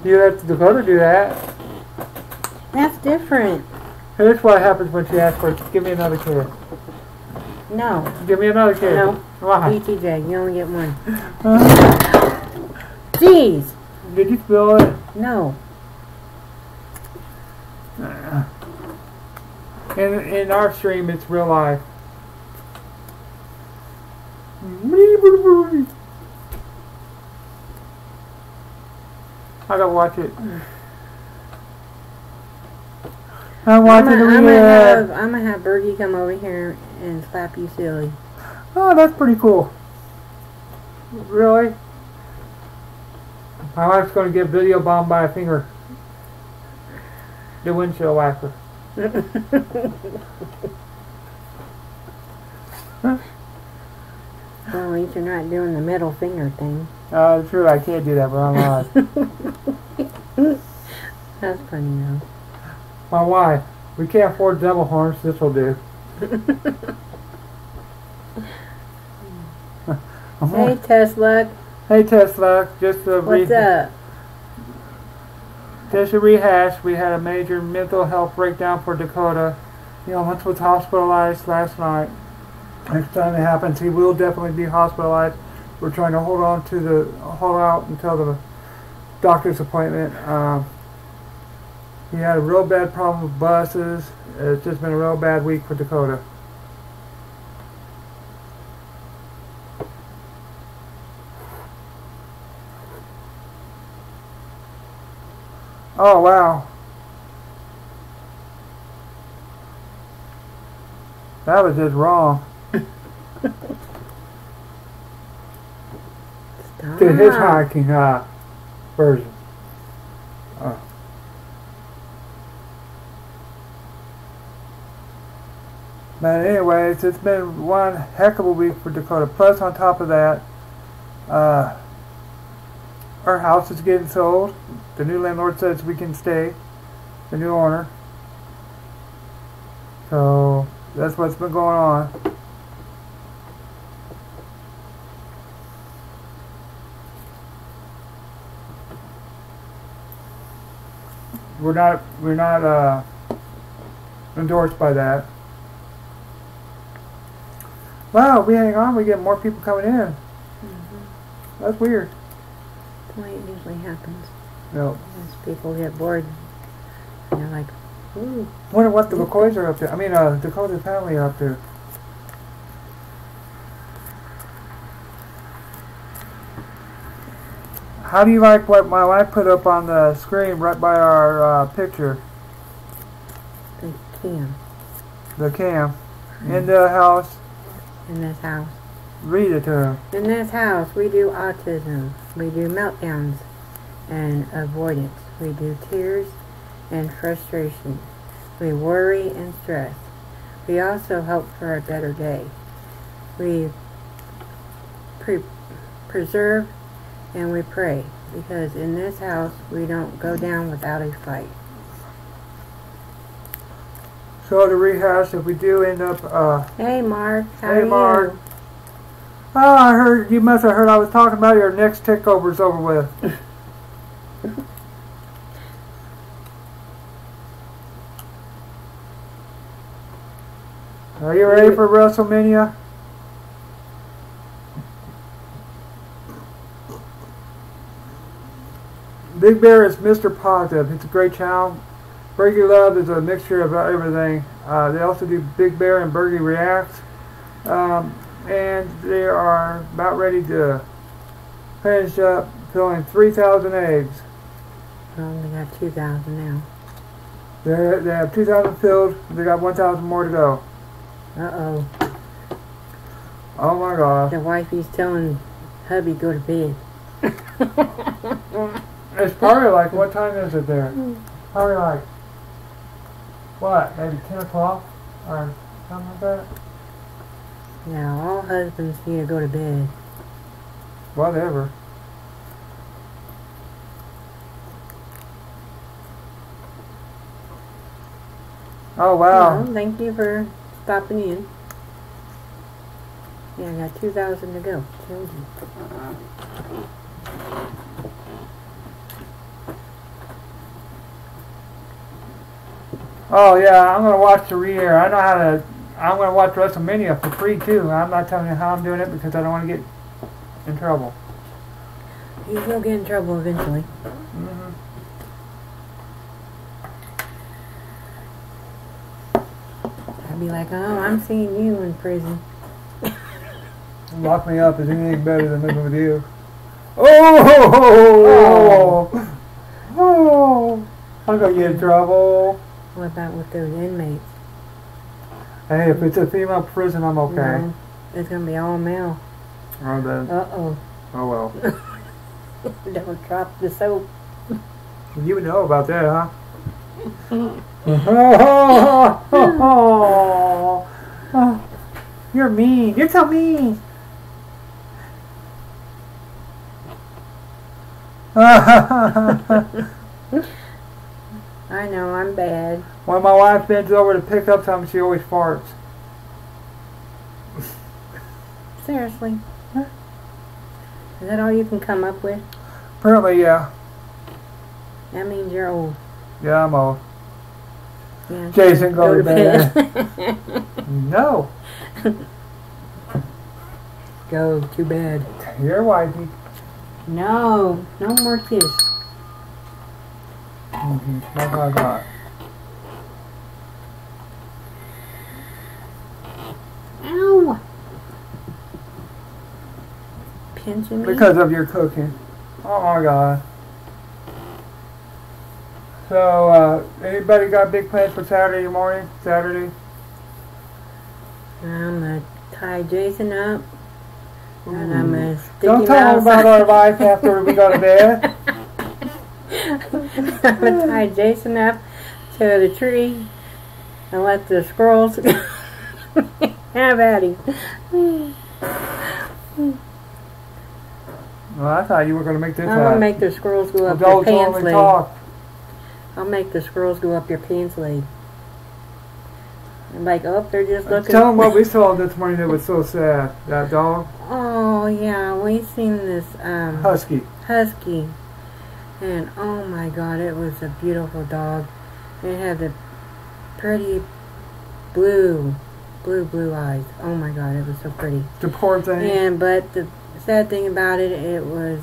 A: You let Dakota do that.
B: That's different.
A: Here's what happens when she asks for it. Give me another kiss.
B: No.
A: Give me another kiss.
B: No.
A: Why?
B: BTJ, you only get one. Jeez.
A: Did you spill it?
B: No.
A: In our stream, it's real life. I gotta watch it. I'm
B: gonna have Bergie come over here and slap you silly.
A: Oh, that's pretty cool. Really? My wife's going to get video bombed by a finger. The windshield wiper.
B: Well, at least you're not doing the middle finger thing.
A: True, I can't do that, but I'm alive.
B: That's funny though.
A: My wife. We can't afford devil horns, this will do.
B: Hey Tesla.
A: Hey Tesla, just to
B: What's up?
A: Just to rehash, we had a major mental health breakdown for Dakota. He almost was hospitalized last night. Next time it happens, he will definitely be hospitalized. We're trying to hold out until the doctor's appointment. He had a real bad problem with buses. It's just been a real bad week for Dakota. Oh, wow. That was just wrong.
B: Stop.
A: The hitchhiking version. But anyways, it's been one heck of a week for Dakota. Plus, on top of that, our house is getting sold. The new landlord says we can stay. The new owner. So, that's what's been going on. We're not endorsed by that. Wow, we hang on, we get more people coming in.
B: Mm-hmm.
A: That's weird.
B: That's the way it usually happens.
A: No.
B: As people get bored, and they're like, ooh.
A: Wonder what the McCoys are up to. I mean, Dakota's family are up to. How do you like what my wife put up on the screen right by our picture?
B: The cam.
A: The cam. In the house.
B: In this house.
A: Read it to him.
B: In this house, we do autism. We do meltdowns and avoidance. We do tears and frustration. We worry and stress. We also hope for a better day. We preserve and we pray, because in this house we don't go down without a fight.
A: So to rehash, if we do end up
B: Hey Mark, how
A: hey
B: are
A: Mark.
B: you?
A: Oh, I heard you must have heard I was talking about your next takeover's over with. Are you ready for WrestleMania? Big Bear is Mr. Positive. It's a great channel. Bergie Love is a mixture of everything. They also do Big Bear and Bergie Reacts. And they are about ready to finish up filling 3,000 eggs.
B: Well, we got 2,000 now.
A: They have 2,000 filled. They got 1,000 more to go.
B: Uh-oh.
A: Oh my gosh.
B: The wifey's telling hubby go to bed.
A: It's probably like, what time is it there? Probably like, what, maybe 10 o'clock? Or something like that?
B: Yeah, all husbands need to go to bed.
A: Whatever. Oh wow.
B: Well, thank you for stopping in. Yeah, I got 2,000 to go.
A: Oh yeah, I'm gonna watch the re-air. I know how to. I'm gonna watch WrestleMania for free too. I'm not telling you how I'm doing it because I don't want to get in trouble.
B: You will get in trouble eventually.
A: Mm-hmm.
B: I'd be like, oh, I'm seeing you in prison.
A: Lock me up is anything better than living with you. Oh! Oh! I'm gonna get in trouble.
B: What about with those inmates?
A: Hey, if it's a female prison, I'm okay.
B: No, it's gonna be all male.
A: Oh, then.
B: Uh-oh.
A: Oh well.
B: Don't drop the soap.
A: You would know about that, huh? You're mean. You're so mean.
B: I know, I'm bad.
A: When my wife bends over to pick up something, she always farts.
B: Seriously? Is that all you can come up with?
A: Apparently, yeah.
B: That means you're old.
A: Yeah, I'm old.
B: Yeah,
A: Jason, go to bed. No.
B: Go to bed.
A: You're wifey.
B: No. No more kiss.
A: That's what I got.
B: Ow. Pinching me?
A: Because of your cooking. Oh my God. So, anybody got big plans for Saturday morning? Saturday?
B: I'm going to tie Jason up. And I'm going to stick
A: Don't
B: him
A: tell them about
B: outside.
A: our life after we go to bed.
B: I'm going to tie Jason up to the tree and let the squirrels have at him.
A: Well, I thought you were going to make this
B: I'm going to make the squirrels go up your
A: adults
B: pants
A: only
B: leg.
A: talk.
B: I'll make the squirrels go up your pants leg. I'm like, oh, they're just looking.
A: Tell them what we saw this morning that was so sad. That dog.
B: Oh, yeah, we seen this
A: Husky.
B: husky. And, oh, my God, it was a beautiful dog. It had the pretty blue eyes. Oh, my God, it was so pretty.
A: The poor thing.
B: And, but the sad thing about it, it was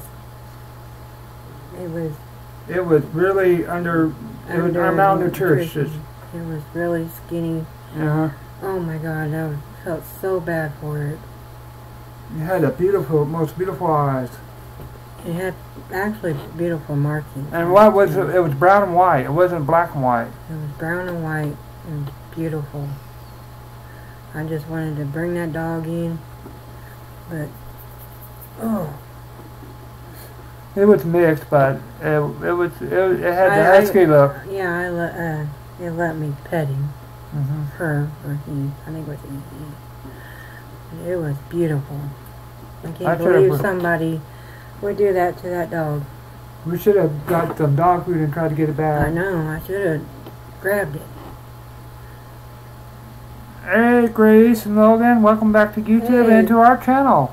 A: really malnutrition.
B: It was really skinny.
A: Yeah.
B: Oh my God, I felt so bad for it.
A: It had most beautiful eyes.
B: It had actually beautiful markings.
A: And what was it? It was brown and white. It wasn't black and white.
B: It was brown and white and beautiful. I just wanted to bring that dog in, but oh.
A: It was mixed, but it had the husky look.
B: Yeah, it let me pet him.
A: Mm-hmm.
B: Her or he. I think it was he. It was beautiful. I can't believe somebody would do that to that dog.
A: We should have got some dog food and tried to get it back.
B: I know. I should have grabbed it.
A: Hey, Grace and Logan, welcome back to YouTube and to our channel.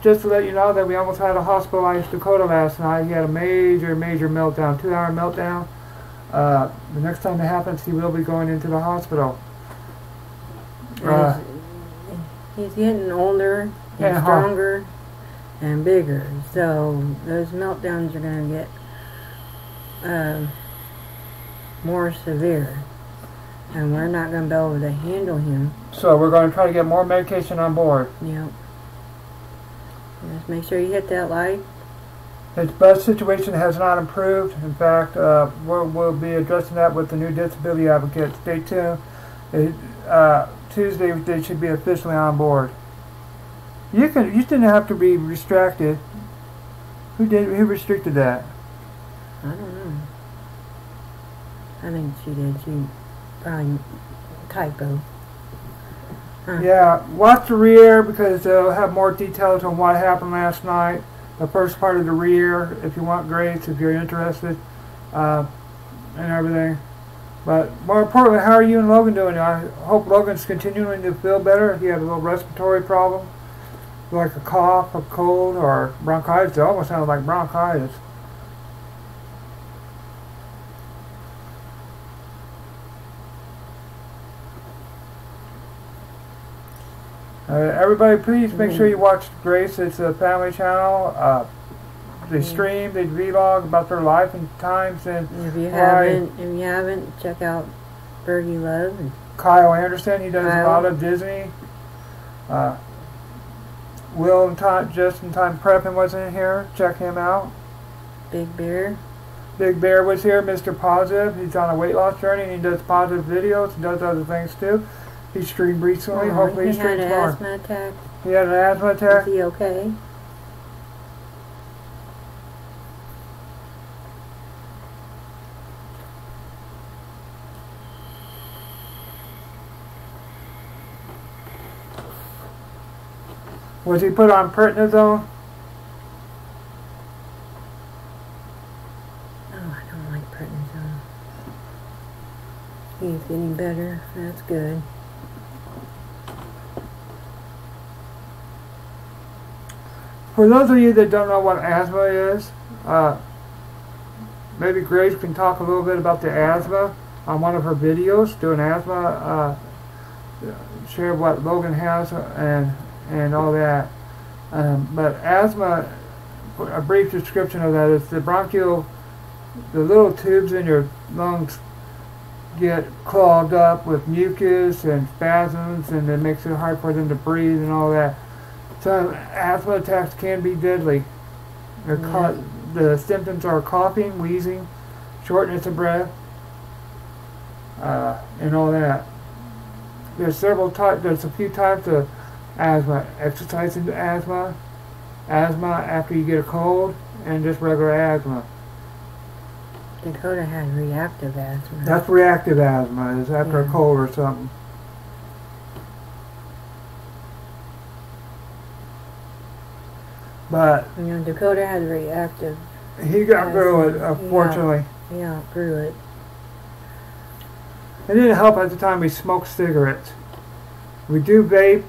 A: Just to let you know that we almost had a hospitalized Dakota last night. He had a major meltdown, 2-hour meltdown. The next time it happens, he will be going into the hospital.
B: He's getting older and stronger and bigger, so those meltdowns are going to get more severe, and we're not going to be able to handle him.
A: So we're going to try to get more medication on board.
B: Yep. Just make sure you hit that like.
A: His bus situation has not improved. In fact, we'll be addressing that with the new disability advocate. Stay tuned. Tuesday they should be officially on board. You didn't have to be restricted. Who restricted that?
B: I don't know. I think she did. She probably typo. Huh.
A: Yeah, watch the rear because they'll have more details on what happened last night. The first part of the rear, if you want, Grace, if you're interested, and everything. But more importantly, how are you and Logan doing? I hope Logan's continuing to feel better. He had a little respiratory problem, like a cough, a cold, or bronchitis. It almost sounded like bronchitis. Everybody, please make sure you watch Grace. It's a family channel. They stream, they vlog about their life and times. And
B: if you haven't, check out Bergie Love and
A: Kyle Anderson. He does a lot of Disney. Will and Just in Time Prepping wasn't in here. Check him out.
B: Big Bear.
A: Big Bear was here. Mr. Positive. He's on a weight loss journey and he does positive videos. He does other things too. He streamed recently. Hopefully he streams more.
B: He had an asthma attack.
A: He had an asthma attack?
B: Is he okay?
A: Was he put on prednisone?
B: Oh, I don't like prednisone. He's getting better. That's good.
A: For those of you that don't know what asthma is, maybe Grace can talk a little bit about the asthma on one of her videos, doing asthma, share what Logan has and all that. But asthma, a brief description of that is the little tubes in your lungs get clogged up with mucus and spasms, and it makes it hard for them to breathe and all that. So asthma attacks can be deadly. The symptoms are coughing, wheezing, shortness of breath, and all that. There's several types. There's a few types of asthma: exercise-induced asthma, asthma after you get a cold, and just regular asthma.
B: Dakota had reactive asthma.
A: That's reactive asthma. Is after a cold or something. But
B: Dakota had reactive.
A: He got through it, unfortunately.
B: He outgrew it.
A: It didn't help at the time we smoked cigarettes. We do vape,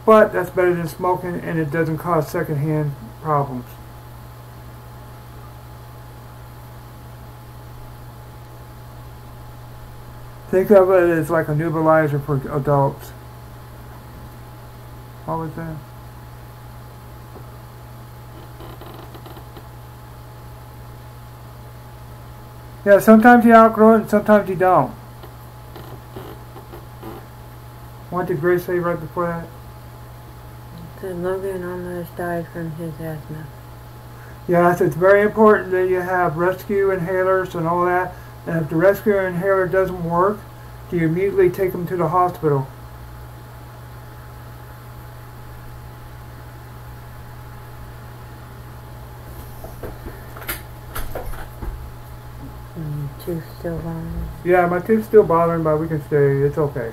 A: but that's better than smoking, and it doesn't cause secondhand problems. Think of it as like a nebulizer for adults. What was that? Yeah, sometimes you outgrow it and sometimes you don't. What did Grace say right before that?
B: That Logan almost died from his asthma.
A: Yes, it's very important that you have rescue inhalers and all that. And if the rescue inhaler doesn't work, you immediately take them to the hospital.
B: Tooth still bothering?
A: Yeah, my tooth's still bothering, but we can stay. It's okay.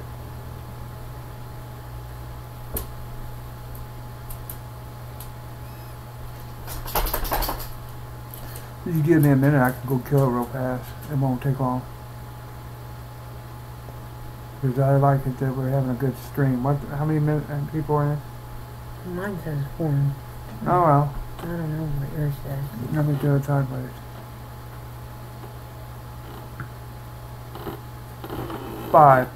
A: If you give me a minute, I can go kill it real fast. It won't take long. Because I like it that we're having a good stream. How many people are in it?
B: Mine says 4.
A: Oh well.
B: I don't know what yours says.
A: Let me do it sideways. 5.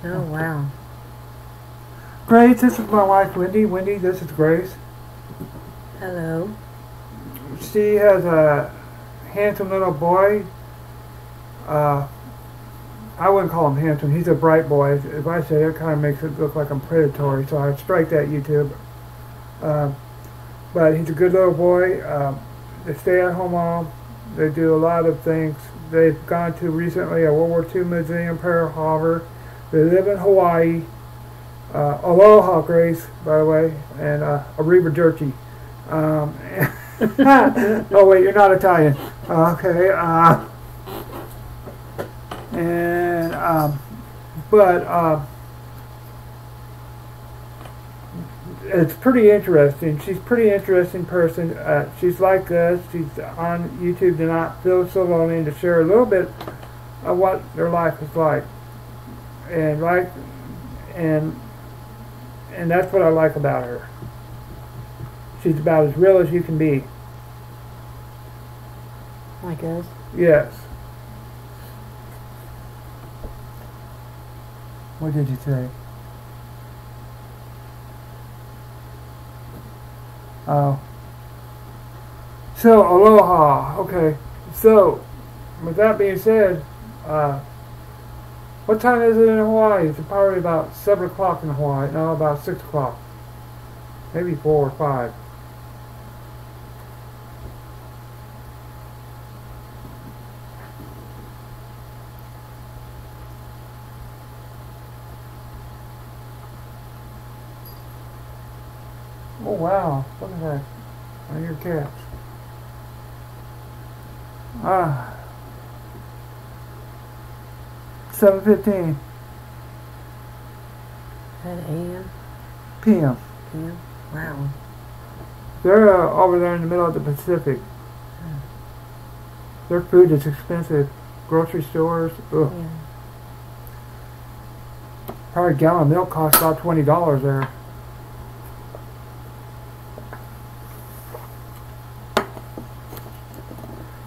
B: Oh, wow.
A: Grace, this is my wife, Wendy. Wendy, this is Grace.
B: Hello.
A: She has a handsome little boy. I wouldn't call him handsome. He's a bright boy. If I say it, kind of makes it look like I'm predatory, so I strike that YouTube. But he's a good little boy. They stay at home mom. They do a lot of things. They've gone to recently a World War II museum, Pearl Harbor. They live in Hawaii. Aloha, Grace, by the way, and arrivederci. Oh wait, you're not Italian. Okay. It's pretty interesting. She's a pretty interesting person. She's like us. She's on YouTube to not feel so lonely and to share a little bit of what their life is like. And that's what I like about her. She's about as real as you can be.
B: Like us?
A: Yes. What did you say? Oh. So, aloha. Okay. So, with that being said, what time is it in Hawaii? It's probably about 7 o'clock in Hawaii. No, about 6 o'clock. Maybe 4 or 5. Oh wow, look at that. On your cats. 7:15
B: At a.m.
A: p.m.
B: p.m. Wow.
A: They're over there in the middle of the Pacific. Their food is expensive. Grocery stores. Ugh.
B: Yeah.
A: Probably a gallon of milk costs about $20 there.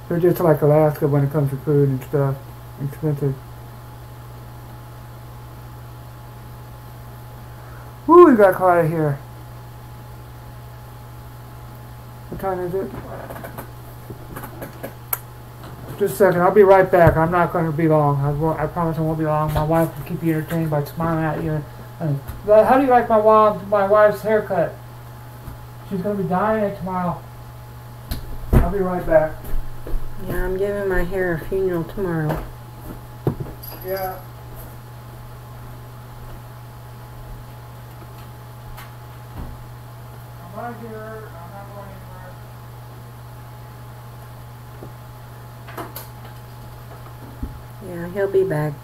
A: They're just like Alaska when it comes to food and stuff. Expensive. Woo, we got quiet here. What time is it? Just a second, I'll be right back. I'm not going to be long. I promise I won't be long. My wife will keep you entertained by smiling at you. How do you like my wife's haircut? She's going to be dyeing it tomorrow. I'll be right back.
B: Yeah, I'm giving my hair a funeral tomorrow.
A: Yeah. I'm right here. I'm not going anywhere.
B: Yeah, he'll be back.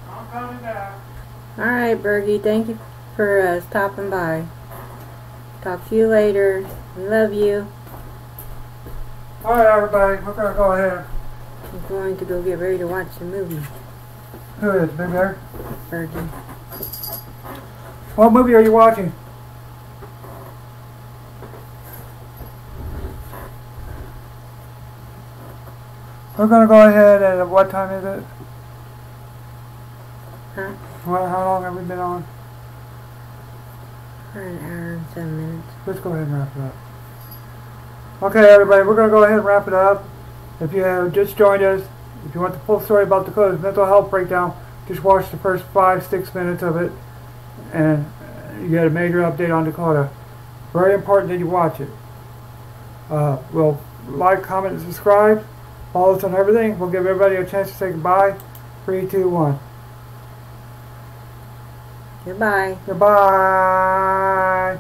A: I'm coming back.
B: Alright, Bergie, thank you for stopping by. Talk to you later. We love you.
A: Alright, everybody, we're going to go ahead.
B: I'm going to go get ready to watch the movie.
A: Who is Big Bear?
B: Bergie.
A: What movie are you watching? We're going to go ahead and what time is it?
B: Huh?
A: How long have we been on?
B: For an hour and 7 minutes.
A: Let's go ahead and wrap it up. Okay, everybody, we're going to go ahead and wrap it up. If you have just joined us, if you want the full story about Dakota's mental health breakdown, just watch the first 5-6 minutes of it, and you get a major update on Dakota. Very important that you watch it. We'll like, comment, and subscribe. Follow us on everything. We'll give everybody a chance to say goodbye. 3, 2, 1.
B: Goodbye.
A: Goodbye.